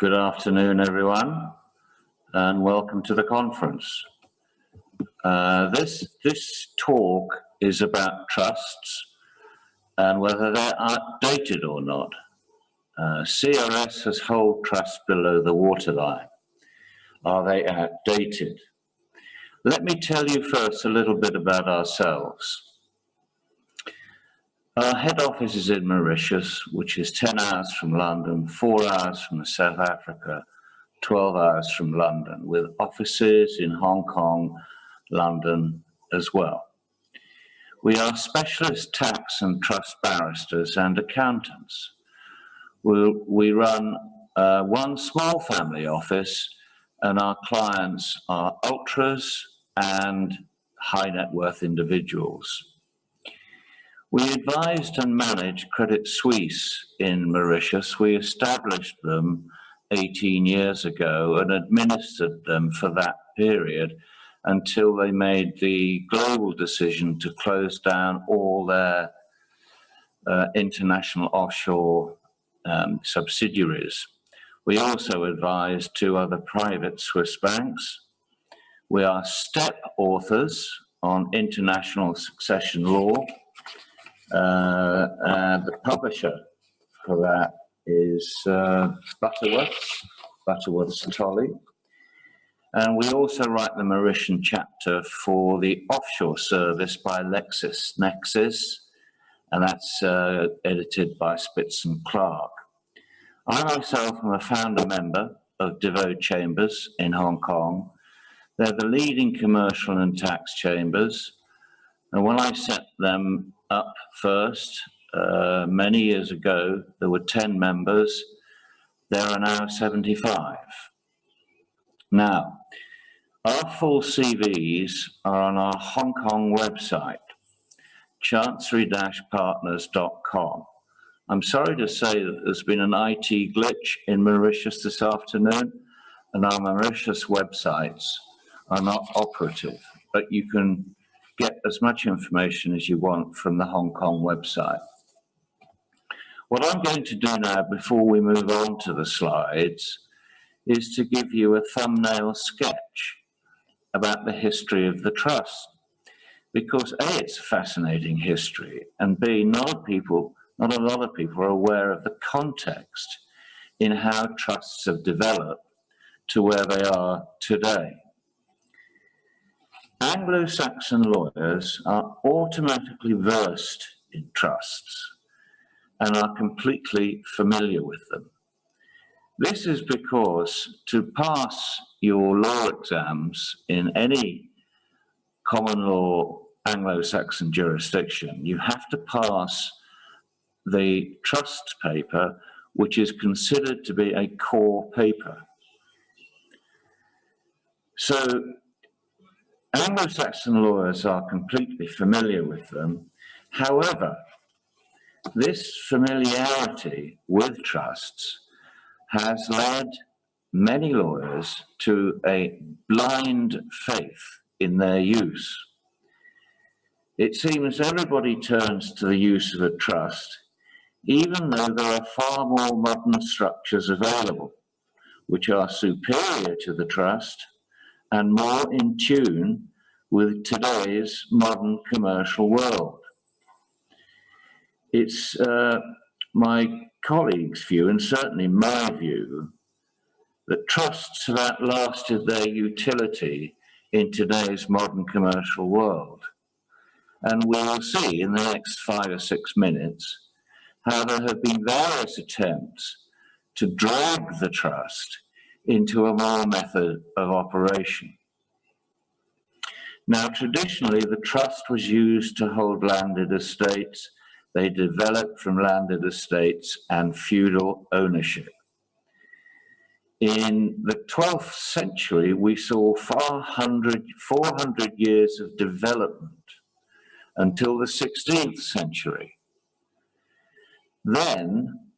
Good afternoon, everyone, and welcome to the conference. This talk is about trusts and whether they're outdated or not. CRS has hold trusts below the waterline. Are they outdated? Let me tell you first a little bit about ourselves. Our head office is in Mauritius, which is 10 hours from London, 4 hours from South Africa, 12 hours from London, with offices in Hong Kong, London as well. We are specialist tax and trust barristers and accountants. We run one small family office, and our clients are ultras and high net worth individuals. We advised and managed Credit Suisse in Mauritius. We established them 18 years ago and administered them for that period until they made the global decision to close down all their international offshore subsidiaries. We also advised two other private Swiss banks. We are step authors on international succession law. The publisher for that is Butterworth's Tolley. And we also write the Mauritian chapter for the offshore service by LexisNexis, and that's edited by Spitz and Clark. I myself am a founder member of DeVoe Chambers in Hong Kong. They're the leading commercial and tax chambers. And when I set them up first, many years ago, there were 10 members. There are now 75. Now, our full CVs are on our Hong Kong website, chancery-partners.com. I'm sorry to say that there's been an IT glitch in Mauritius this afternoon, and our Mauritius websites are not operative, but you can get as much information as you want from the Hong Kong website. What I'm going to do now, before we move on to the slides, is to give you a thumbnail sketch about the history of the trust. Because A, it's a fascinating history, and B, not a lot of people are aware of the context in how trusts have developed to where they are today. Anglo-Saxon lawyers are automatically versed in trusts and are completely familiar with them. This is because to pass your law exams in any common law Anglo-Saxon jurisdiction, you have to pass the trust paper, which is considered to be a core paper. So Anglo-Saxon lawyers are completely familiar with them. However, this familiarity with trusts has led many lawyers to a blind faith in their use. It seems everybody turns to the use of a trust, even though there are far more modern structures available, which are superior to the trust and more in tune with today's modern commercial world. It's my colleagues' view, and certainly my view, that trusts have outlasted their utility in today's modern commercial world. And we will see in the next 5 or 6 minutes how there have been various attempts to drag the trust into a moral method of operation. Now, traditionally, the trust was used to hold landed estates. They developed from landed estates and feudal ownership. In the 12th century, we saw 400 years of development until the 16th century. Then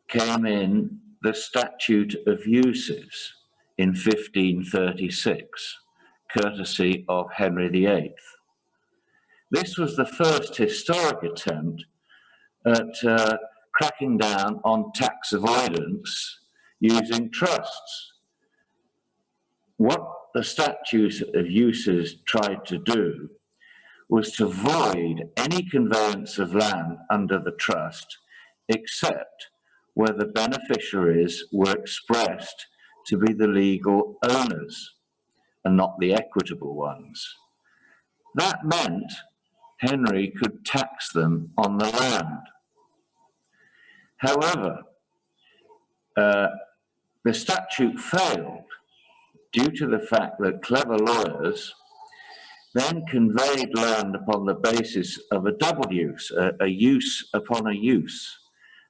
came in the Statute of Uses in 1536, courtesy of Henry VIII. This was the first historic attempt at cracking down on tax avoidance using trusts. What the statute of uses tried to do was to void any conveyance of land under the trust, except where the beneficiaries were expressed to be the legal owners and not the equitable ones. That meant Henry could tax them on the land. However, the statute failed due to the fact that clever lawyers then conveyed land upon the basis of a double use, a use upon a use.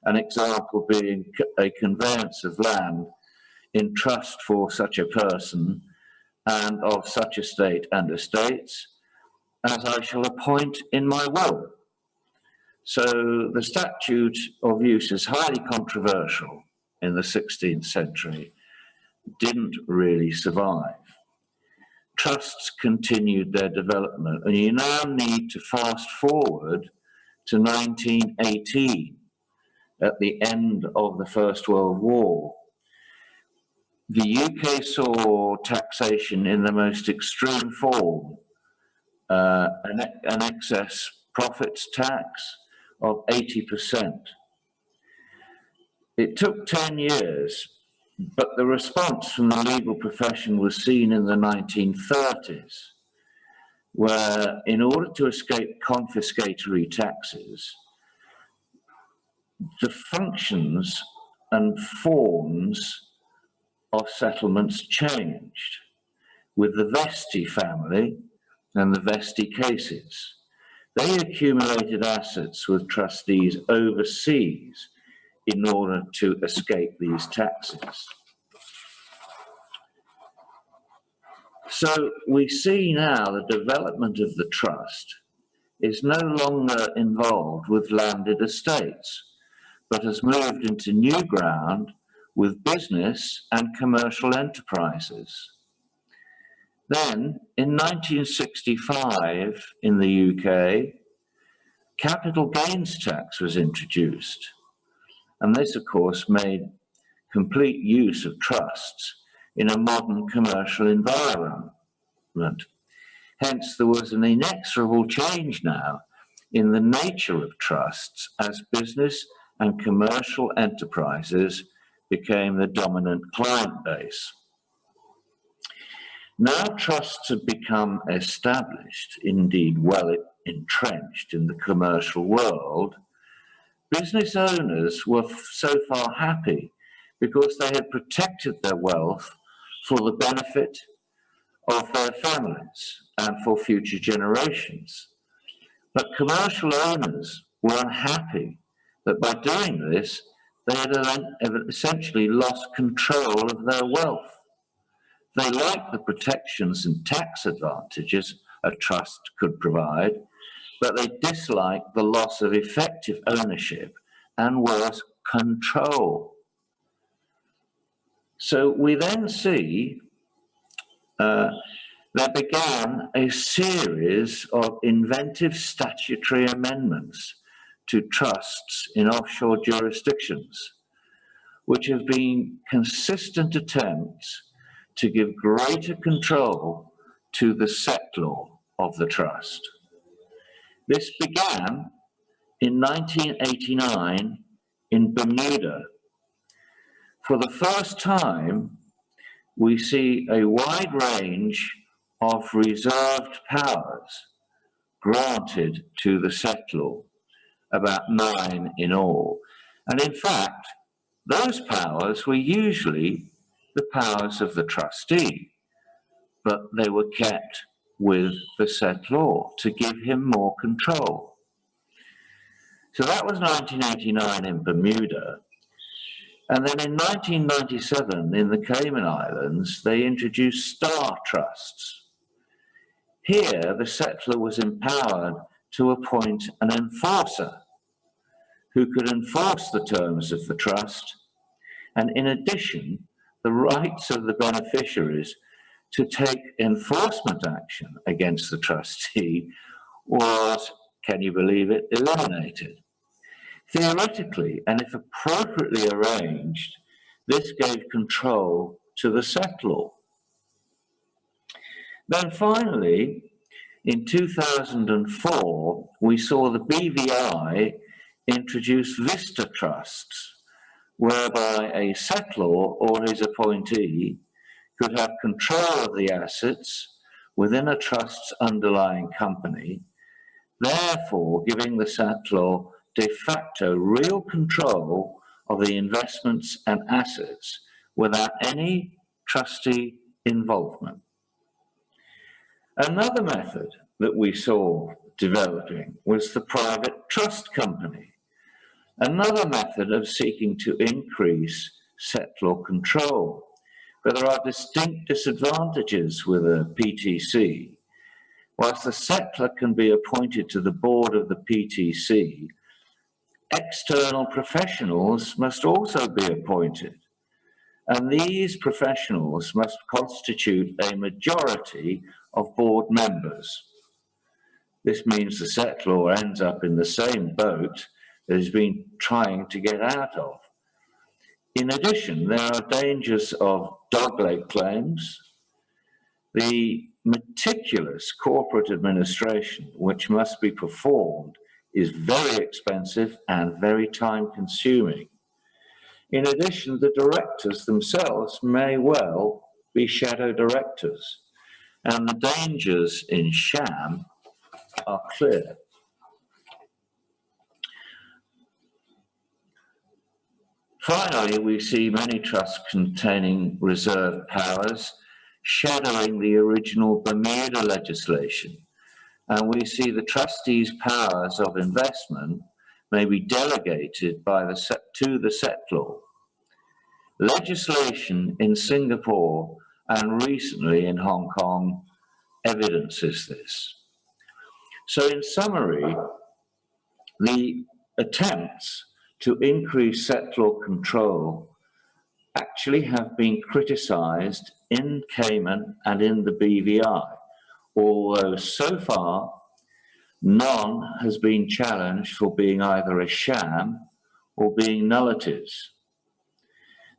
An example being a conveyance of land in trust for such a person and of such estate and estates as I shall appoint in my will. So the statute of use is highly controversial in the 16th century, didn't really survive. Trusts continued their development, and you now need to fast forward to 1918, at the end of the First World War. The UK saw taxation in the most extreme form, an excess profits tax of 80%. It took 10 years, but the response from the legal profession was seen in the 1930s, where in order to escape confiscatory taxes, the functions and forms of settlements changed, with the Vesti family and the Vesti cases. They accumulated assets with trustees overseas in order to escape these taxes. So we see now the development of the trust is no longer involved with landed estates, but has moved into new ground with business and commercial enterprises. Then, in 1965, in the UK, capital gains tax was introduced. And this, of course, made complete use of trusts in a modern commercial environment. Hence, there was an inexorable change now in the nature of trusts as business and commercial enterprises became the dominant client base. Now trusts have become established, indeed well entrenched in the commercial world, business owners were so far happy because they had protected their wealth for the benefit of their families and for future generations. But commercial owners were unhappy that by doing this, they had essentially lost control of their wealth. They liked the protections and tax advantages a trust could provide, but they disliked the loss of effective ownership and worse, control. So we then see there began a series of inventive statutory amendments to trusts in offshore jurisdictions, which have been consistent attempts to give greater control to the settlor of the trust. This began in 1989 in Bermuda. For the first time, we see a wide range of reserved powers granted to the settlor, about 9 in all. And in fact, those powers were usually the powers of the trustee, but they were kept with the settlor to give him more control. So that was 1989 in Bermuda. And then in 1997 in the Cayman Islands, they introduced star trusts. Here, the settlor was empowered to appoint an enforcer who could enforce the terms of the trust, and in addition, the rights of the beneficiaries to take enforcement action against the trustee was, can you believe it, eliminated. Theoretically, and if appropriately arranged, This gave control to the settlor. Then finally, in 2004, we saw the BVI introduce vista trusts, whereby a settlor or his appointee could have control of the assets within a trust's underlying company, therefore giving the settlor de facto real control of the investments and assets without any trustee involvement. Another method that we saw developing was the private trust company, another method of seeking to increase settlor control. But there are distinct disadvantages with a PTC. Whilst the settlor can be appointed to the board of the PTC, external professionals must also be appointed. And these professionals must constitute a majority of board members. This means the settlor ends up in the same boat that he's been trying to get out of. In addition, there are dangers of dogleg claims, the meticulous corporate administration which must be performed is very expensive and very time-consuming. In addition, the directors themselves may well be shadow directors, and the dangers in sham are clear. Finally, we see many trusts containing reserved powers shadowing the original Bermuda legislation, and we see the trustees' powers of investment may be delegated by to the settlor. Legislation in Singapore and recently in Hong Kong evidences this. So in summary, the attempts to increase settlor control actually have been criticised in Cayman and in the BVI, although so far none has been challenged for being either a sham or being nullities.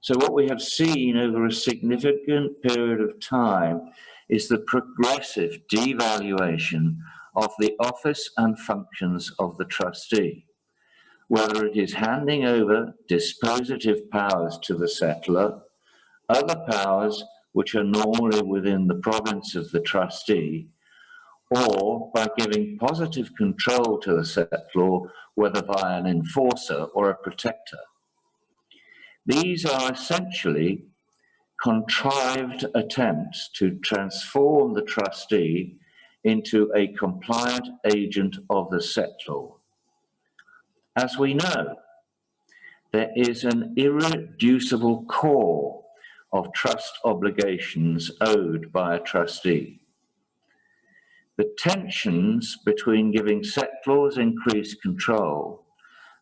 So what we have seen over a significant period of time is the progressive devaluation of the office and functions of the trustee, whether it is handing over dispositive powers to the settlor, other powers which are normally within the province of the trustee, or by giving positive control to the settlor, whether via an enforcer or a protector. These are essentially contrived attempts to transform the trustee into a compliant agent of the settlor. As we know, there is an irreducible core of trust obligations owed by a trustee. The tensions between giving settlors increased control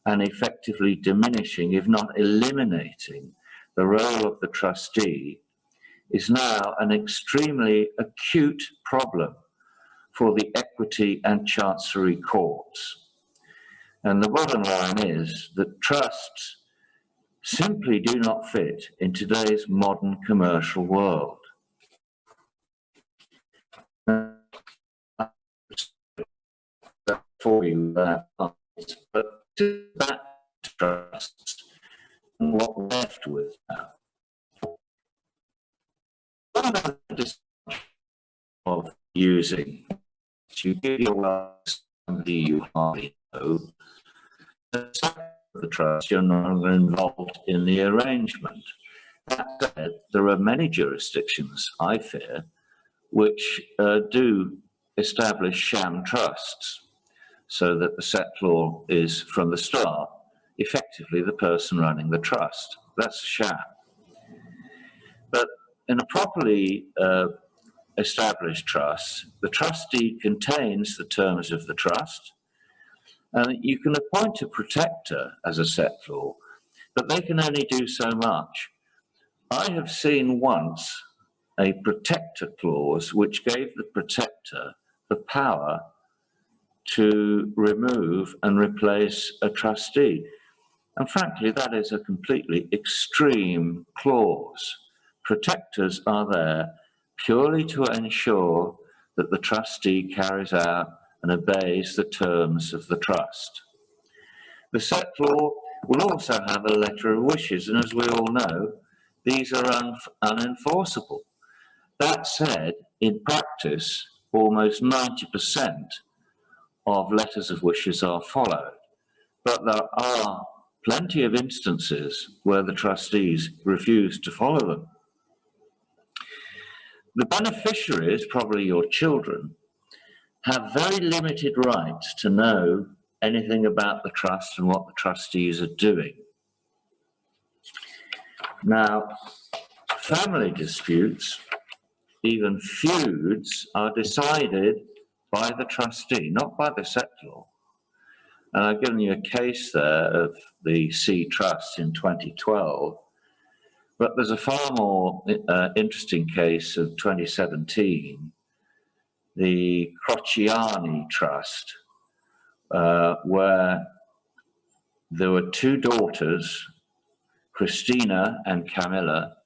and effectively diminishing, if not eliminating, the role of the trustee is now an extremely acute problem for the equity and chancery courts. And the bottom line is that trusts simply do not fit in today's modern commercial world. For you, but to that trusts and what we're left with now. One of the of using to give your wealth somebody you hardly know, the trust, you're no longer involved in the arrangement. That said, there are many jurisdictions, I fear, which do establish sham trusts, so that the settlor is, from the start, effectively the person running the trust. That's a sham. But in a properly established trust, the trustee contains the terms of the trust, and you can appoint a protector as a settlor, but they can only do so much. I have seen once a protector clause which gave the protector the power to remove and replace a trustee. And frankly, that is a completely extreme clause. Protectors are there purely to ensure that the trustee carries out and obeys the terms of the trust. The settlor will also have a letter of wishes, and as we all know, these are unenforceable. That said, in practice, almost 90% of letters of wishes are followed, but there are plenty of instances where the trustees refuse to follow them. The beneficiaries, probably your children, have very limited rights to know anything about the trust and what the trustees are doing. Now, family disputes, even feuds, are decided by the trustee, not by the settlor. And I've given you a case there of the C Trust in 2012, but there's a far more interesting case of 2017, the Crociani Trust, where there were two daughters, Christina and Camilla,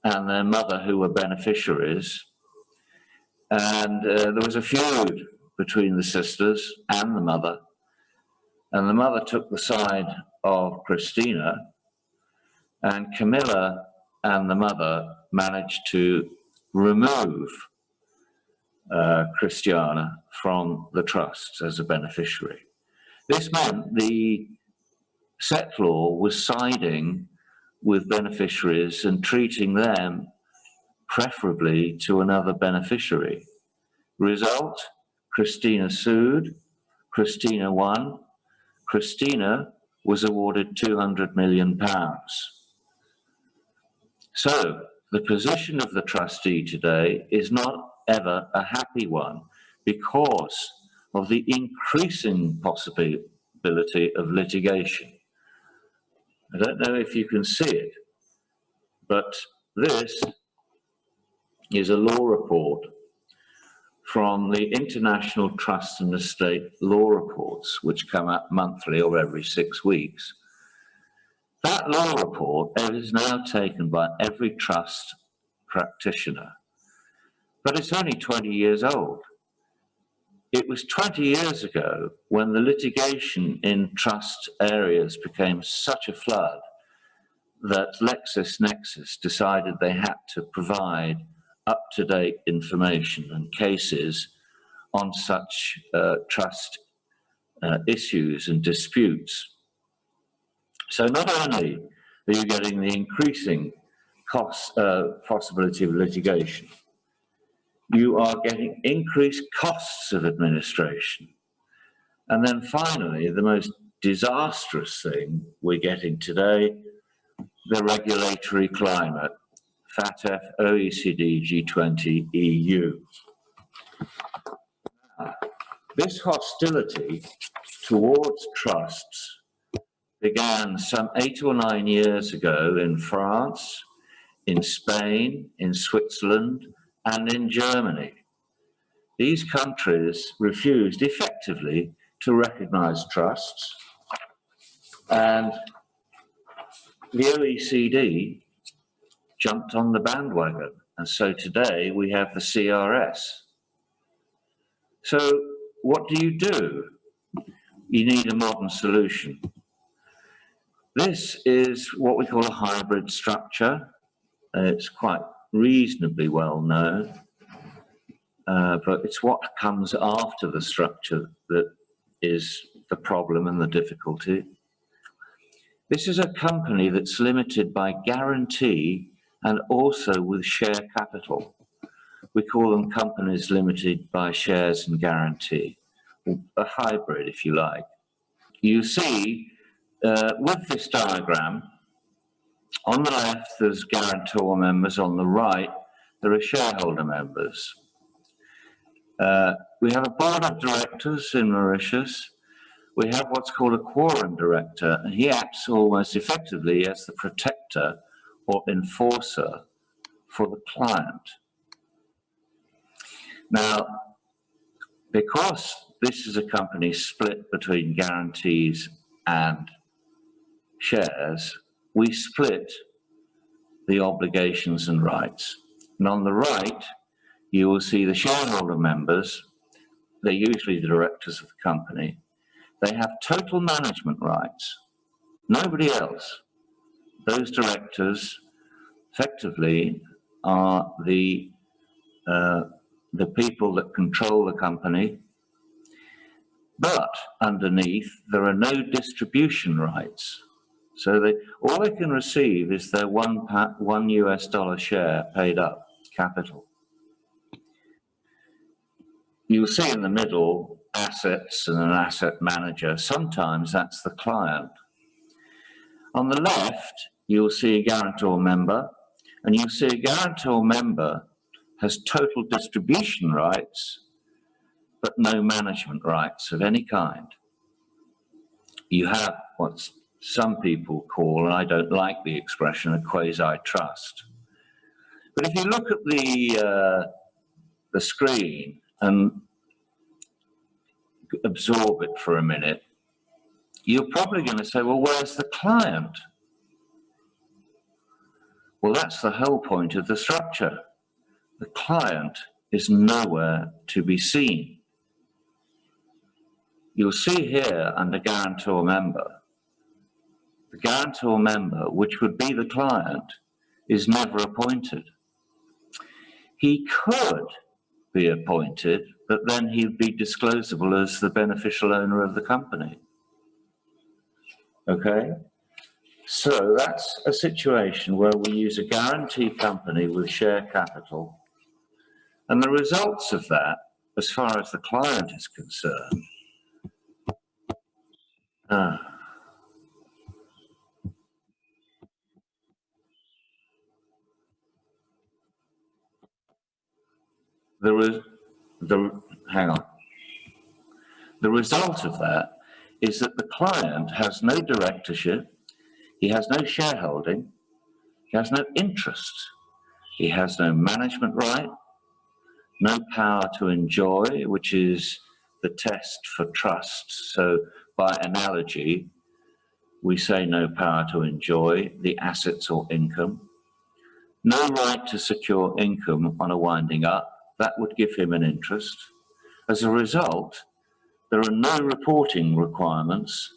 and their mother, who were beneficiaries. And there was a feud between the sisters and the mother. And the mother took the side of Christina, and Camilla and the mother managed to remove Christiana from the trusts as a beneficiary. This meant the settlor was siding with beneficiaries and treating them preferably to another beneficiary. Result, Christina sued, Christina won, Christina was awarded £200 million. So the position of the trustee today is not ever a happy one because of the increasing possibility of litigation. I don't know if you can see it, but this is a law report from the International Trust and Estate Law Reports, which come out monthly or every 6 weeks. That law report is now taken by every trust practitioner, but it's only 20 years old. It was 20 years ago when the litigation in trust areas became such a flood that LexisNexis decided they had to provide up-to-date information and cases on such trust issues and disputes. So not only are you getting the increasing possibility of litigation, you are getting increased costs of administration. And then finally, the most disastrous thing we're getting today, the regulatory climate, FATF, OECD, G20, EU. This hostility towards trusts began some 8 or 9 years ago in France, in Spain, in Switzerland, and in Germany. These countries refused effectively to recognize trusts, and the OECD jumped on the bandwagon. And so today we have the CRS. So what do? You need a modern solution. This is what we call a hybrid structure. It's quite reasonably well known, but it's what comes after the structure that is the problem and the difficulty. This is a company that's limited by guarantee and also with share capital. We call them companies limited by shares and guarantee, a hybrid, if you like. You see, with this diagram, on the left, there's guarantor members. On the right, there are shareholder members. We have a board of directors in Mauritius. We have what's called a quorum director, and he acts almost effectively as the protector or enforcer for the client. Now, because this is a company split between guarantees and shares, we split the obligations and rights. And on the right, you will see the shareholder members. They're usually the directors of the company. They have total management rights. Nobody else. Those directors effectively are the people that control the company, but underneath there are no distribution rights. So all they can receive is their $1 US share paid up, capital. You'll see in the middle assets and an asset manager. Sometimes that's the client. On the left, you'll see a guarantor member, and you'll see a guarantor member has total distribution rights, but no management rights of any kind. You have what some people call, and I don't like the expression, a quasi-trust. But if you look at the screen and absorb it for a minute, you're probably going to say, well, where's the client? Well, that's the whole point of the structure. The client is nowhere to be seen. You'll see here under guarantor member, the guarantor member, which would be the client, is never appointed. He could be appointed, but then he'd be disclosable as the beneficial owner of the company. Okay? So that's a situation where we use a guarantee company with share capital. And the results of that, as far as the client is concerned, the result of that is that the client has no directorship, he has no shareholding, he has no interest, he has no management right, no power to enjoy, which is the test for trust. So by analogy, we say no power to enjoy the assets or income, no right to secure income on a winding up. That would give him an interest. As a result, there are no reporting requirements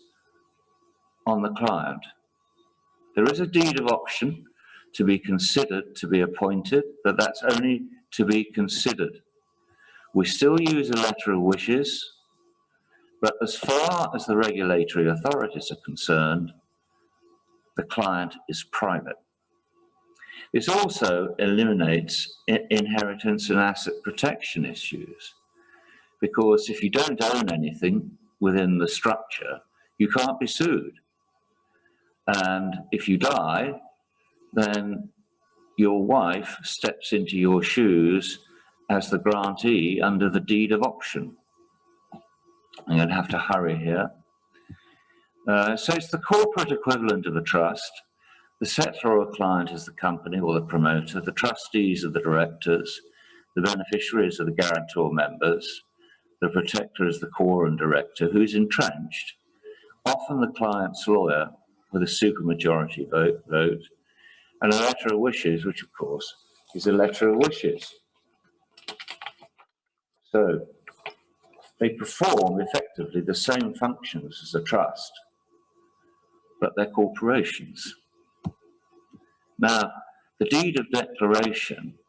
on the client. There is a deed of option to be considered to be appointed, but that's only to be considered. We still use a letter of wishes, but as far as the regulatory authorities are concerned, the client is private. This also eliminates inheritance and asset protection issues, because if you don't own anything within the structure, you can't be sued. And if you die, then your wife steps into your shoes as the grantee under the deed of option. I'm going to have to hurry here. So it's the corporate equivalent of a trust. The settlor or client is the company or the promoter. The trustees are the directors. The beneficiaries are the guarantor members. The protector is the quorum director, who's entrenched, often the client's lawyer with a supermajority vote, and a letter of wishes, which of course is a letter of wishes. So they perform effectively the same functions as a trust, but they're corporations. Now, the deed of declaration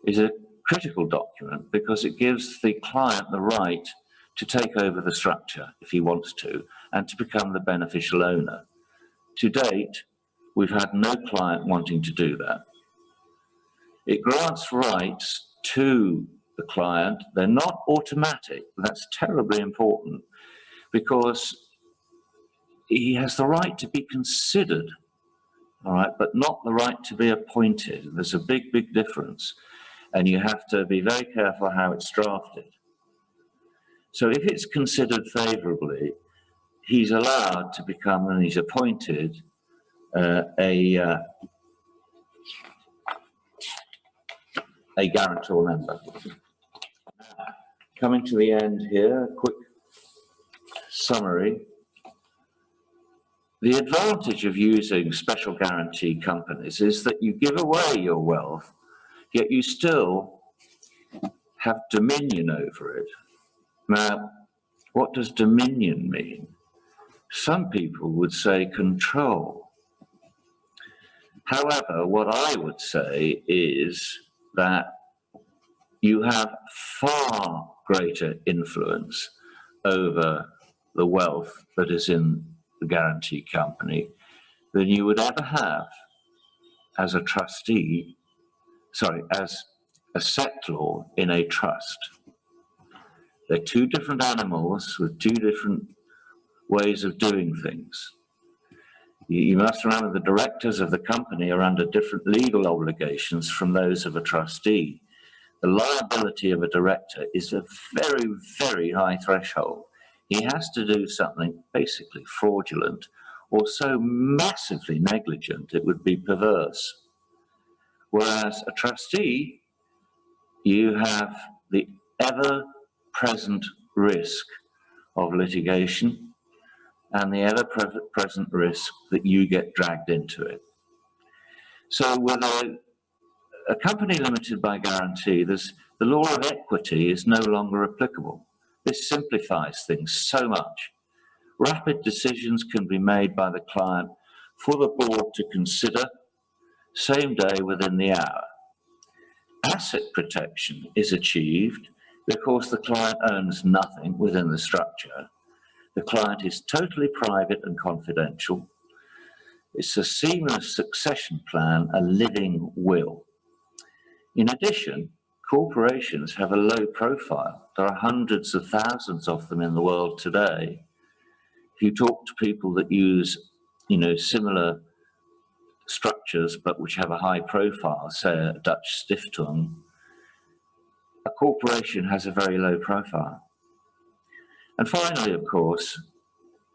is a critical document because it gives the client the right to take over the structure if he wants to, and to become the beneficial owner. To date, we've had no client wanting to do that. It grants rights to the client. They're not automatic. That's terribly important because he has the right to be considered, all right, but not the right to be appointed. There's a big, big difference. And you have to be very careful how it's drafted. So if it's considered favorably, he's allowed to become, and he's appointed, a guarantor member. Coming to the end here, a quick summary. The advantage of using special guarantee companies is that you give away your wealth, yet you still have dominion over it. Now, what does dominion mean? Some people would say control. However, what I would say is that you have far greater influence over the wealth that is in the guarantee company than you would ever have as a trustee, as a settlor in a trust. They're two different animals with two different ways of doing things. You must remember the directors of the company are under different legal obligations from those of a trustee. The liability of a director is a very, very high threshold. He has to do something basically fraudulent or so massively negligent it would be perverse. Whereas a trustee, you have the ever-present risk of litigation and the ever-present risk that you get dragged into it. So with a company limited by guarantee, the law of equity is no longer applicable. This simplifies things so much. Rapid decisions can be made by the client for the board to consider, same day within the hour. Asset protection is achieved because the client owns nothing within the structure. The client is totally private and confidential. It's a seamless succession plan, a living will. In addition, corporations have a low profile. There are hundreds of thousands of them in the world today. If you talk to people that use, similar structures but which have a high profile, say a Dutch stiftung, a corporation has a very low profile. And finally, of course,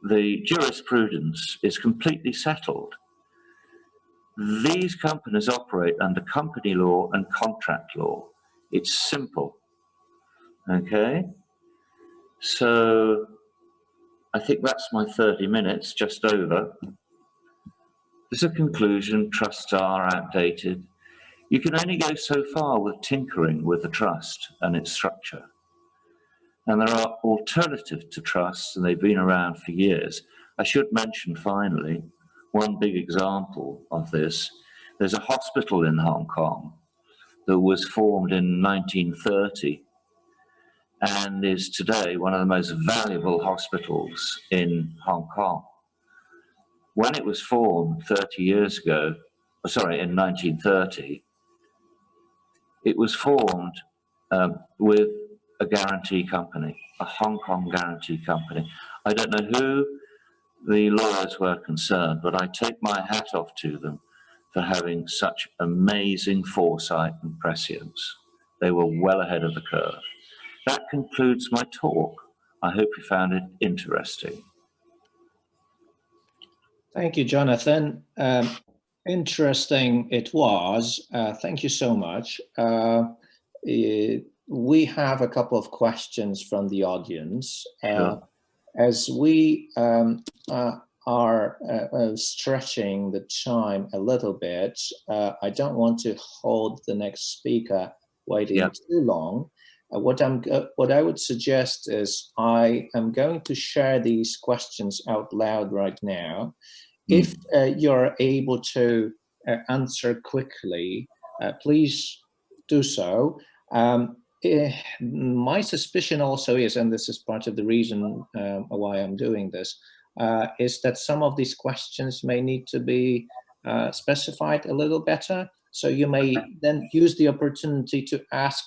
the jurisprudence is completely settled. These companies operate under company law and contract law. It's simple. Okay? So I think that's my 30 minutes, just over. As a conclusion, trusts are outdated. You can only go so far with tinkering with the trust and its structure. And there are alternatives to trusts, and they've been around for years. I should mention, finally, one big example of this. There's a hospital in Hong Kong that was formed in 1930 and is today one of the most valuable hospitals in Hong Kong. When it was formed 30 years ago, in 1930, it was formed with a guarantee company, a Hong Kong guarantee company. I don't know who the lawyers were concerned, but I take my hat off to them for having such amazing foresight and prescience. They were well ahead of the curve. That concludes my talk. I hope you found it interesting. Thank you, Jonathan. Interesting it was. Thank you so much. We have a couple of questions from the audience. Sure. As we are stretching the time a little bit, I don't want to hold the next speaker waiting too long. What I would suggest is I am going to share these questions out loud right now. If you're able to answer quickly, please do so. My suspicion also is, and this is part of the reason why I'm doing this, is that some of these questions may need to be specified a little better. So you may then use the opportunity to ask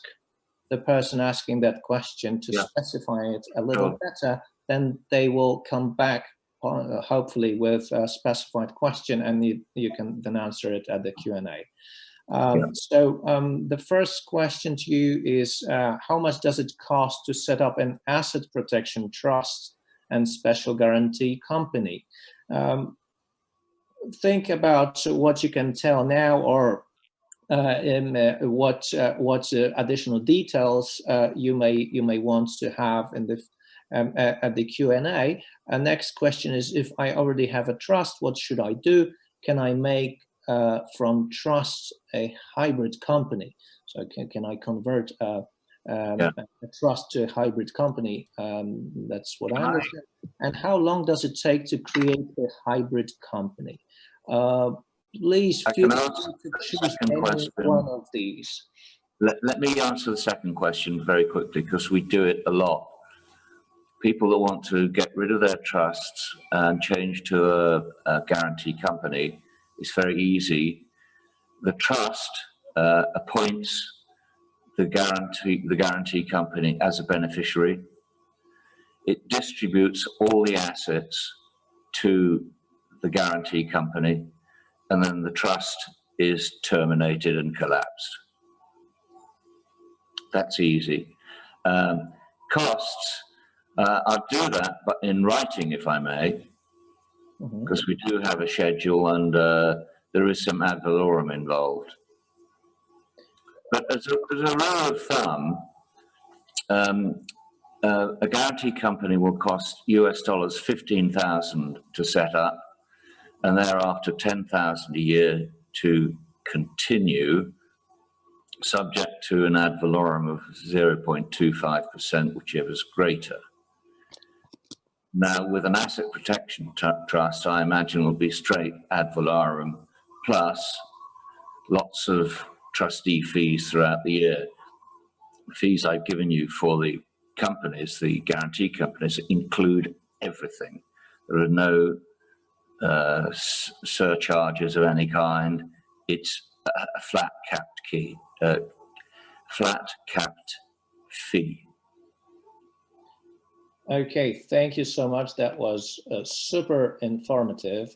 the person asking that question to specify it a little better. Then they will come back hopefully with a specified question, and you can then answer it at the Q&A. So the first question to you is, how much does it cost to set up an asset protection trust and special guarantee company? Think about what you can tell now, or what additional details you may want to have at the Q&A. Next question is, if I already have a trust, what should I do? Can I make from trust a hybrid company? So can I convert a trust to a hybrid company? That's what I understand. And how long does it take to create a hybrid company? Please feel free to choose any one of these. Let me answer the second question very quickly, because we do it a lot. People that want to get rid of their trusts and change to a guarantee company, it's very easy. The trust appoints the guarantee company as a beneficiary. It distributes all the assets to the guarantee company, and then the trust is terminated and collapsed. That's easy. Costs, I'll do that, but in writing, if I may, because we do have a schedule, and there is some ad valorem involved. But as a rule of thumb, a guarantee company will cost US dollars 15,000 to set up, and thereafter 10,000 a year to continue, subject to an ad valorem of 0.25%, whichever is greater. Now, with an asset protection trust, I imagine will be straight ad valorem plus lots of trustee fees throughout the year. The fees I've given you for the companies, the guarantee companies, include everything. There are no surcharges of any kind. It's a flat capped fee. Okay, thank you so much. That was super informative.